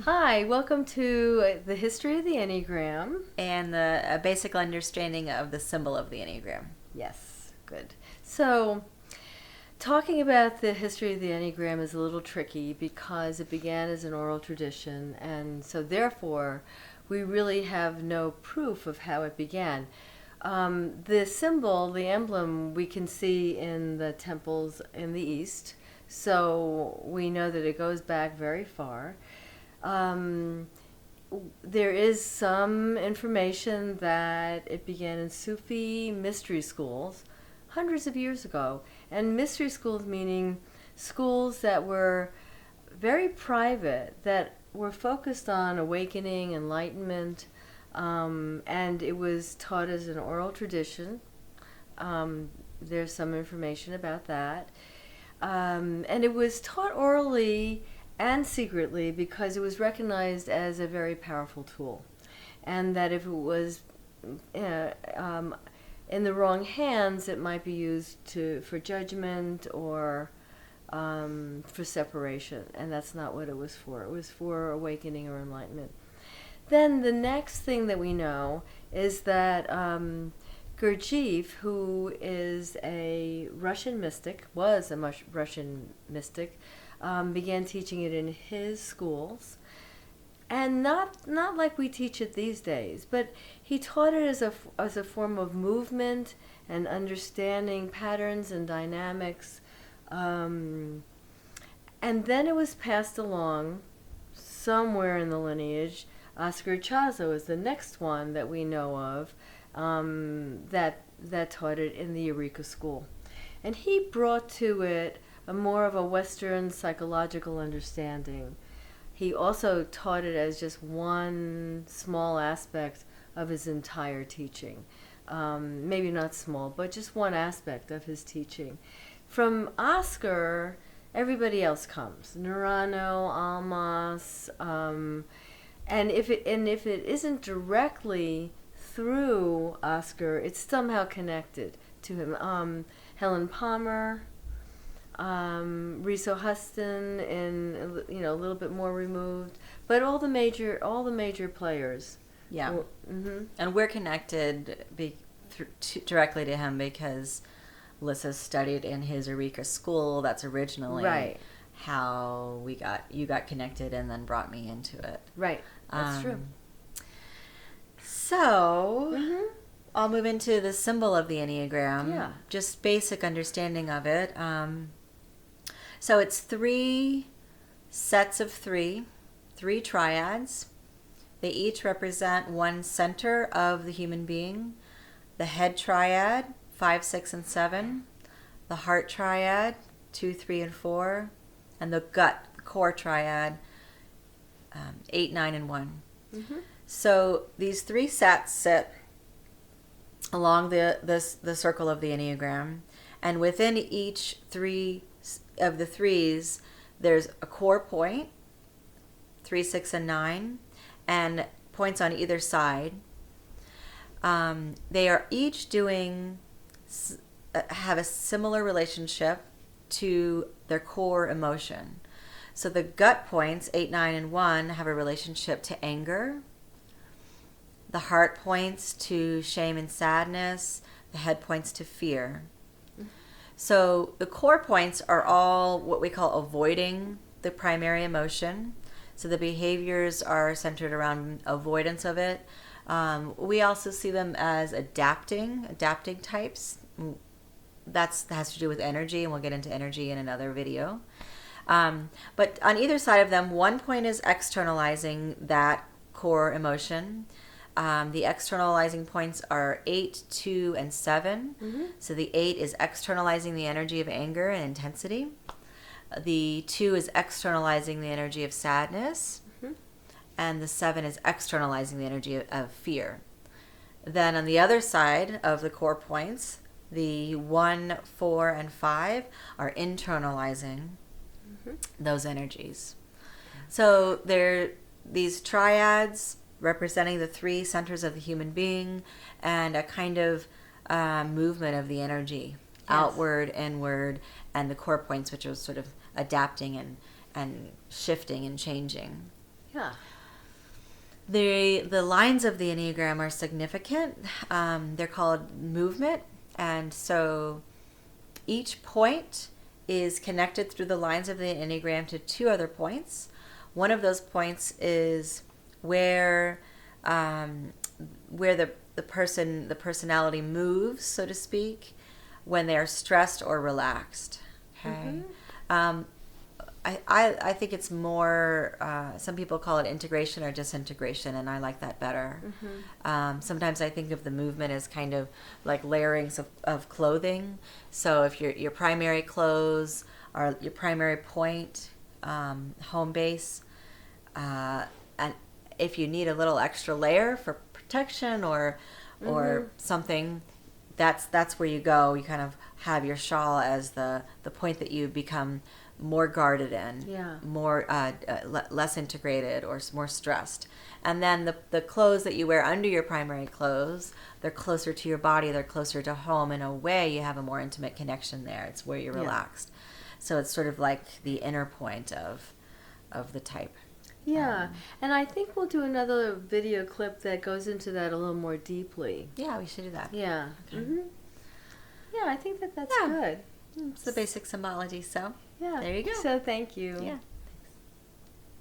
Hi, welcome to the history of the Enneagram. And a basic understanding of the symbol of the Enneagram. Yes, good. So, talking about the history of the Enneagram is a little tricky because it began as an oral tradition, and so therefore, we really have no proof of how it began. The symbol, the emblem, we can see in the temples in the East, so we know that it goes back very far. Um, there is some information that it began in Sufi mystery schools hundreds of years ago. And mystery schools meaning schools that were very private, that were focused on awakening, enlightenment, and it was taught as an oral tradition. There's some information about that. And it was taught orally and secretly because it was recognized as a very powerful tool. And that if it was in the wrong hands, it might be used for judgment or for separation. And that's not what it was for. It was for awakening or enlightenment. Then the next thing that we know is that Gurdjieff, who is a Russian mystic, was a Russian mystic, began teaching it in his schools, and not like we teach it these days, but he taught it as a form of movement and understanding patterns and dynamics, and then it was passed along somewhere in the lineage. Oscar Chazo is the next one that we know of, that taught it in the Eureka School. And he brought to it more of a Western psychological understanding. He also taught it as just one small aspect of his entire teaching. Maybe not small, but just one aspect of his teaching. From Oscar, everybody else comes. Nerano, Almas, and if it isn't directly through Oscar, it's somehow connected to him. Helen Palmer, Riso Huston, and a little bit more removed, but all the major players. Yeah. Mm-hmm. And we're connected directly to him because Alyssa studied in his Eureka School. That's originally Right. how you got connected and then brought me into it. Right. That's true. So, Mm-hmm. I'll move into the symbol of the Enneagram. Yeah. Just basic understanding of it. So it's 3 sets of three triads. They each represent one center of the human being. The head triad, 5, 6, and 7. The heart triad, 2, 3, and 4. And the gut, core triad, 8, 9, and 1. Mm-hmm. So these 3 sets sit along the circle of the Enneagram, and within each 3 of the 3s, there's a core point, 3, 6, and 9, and points on either side. They are each have a similar relationship to their core emotion. So the gut points, 8, 9, and 1, have a relationship to anger. The heart points to shame and sadness. The head points to fear. So the core points are all what we call avoiding the primary emotion. So the behaviors are centered around avoidance of it. We also see them as adapting types. That has to do with energy, and we'll get into energy in another video. But on either side of them, one point is externalizing that core emotion. The externalizing points are 8, 2, and 7. Mm-hmm. So the 8 is externalizing the energy of anger and intensity. The 2 is externalizing the energy of sadness. Mm-hmm. And the 7 is externalizing the energy of fear. Then on the other side of the core points, the 1, 4, and 5 are internalizing those energies. So these triads representing the 3 centers of the human being and a kind of movement of the energy, yes, outward, inward, and the core points, which are sort of adapting and shifting and changing. Yeah. The lines of the Enneagram are significant. They're called movement, and so each point is connected through the lines of the Enneagram to two other points. One of those points is where the personality moves, so to speak, when they're stressed or relaxed. Okay. Mm-hmm. I think it's more, some people call it integration or disintegration, and I like that better. Mm-hmm. Sometimes I think of the movement as kind of like layerings of clothing. So if your primary clothes are your primary point, home base, and if you need a little extra layer for protection or Mm-hmm. something, that's where you go. You kind of have your shawl as the point that you become more guarded in, Yeah. more less integrated or more stressed. And then the clothes that you wear under your primary clothes, they're closer to your body, they're closer to home. In a way, you have a more intimate connection there. It's where you're Yeah. relaxed. So it's sort of like the inner point of the type. Yeah, and I think we'll do another video clip that goes into that a little more deeply. Yeah, we should do that. Yeah. Okay. Mm-hmm. Yeah, I think that's Yeah. good. It's the basic symbology, so Yeah. there you go. So thank you. Yeah.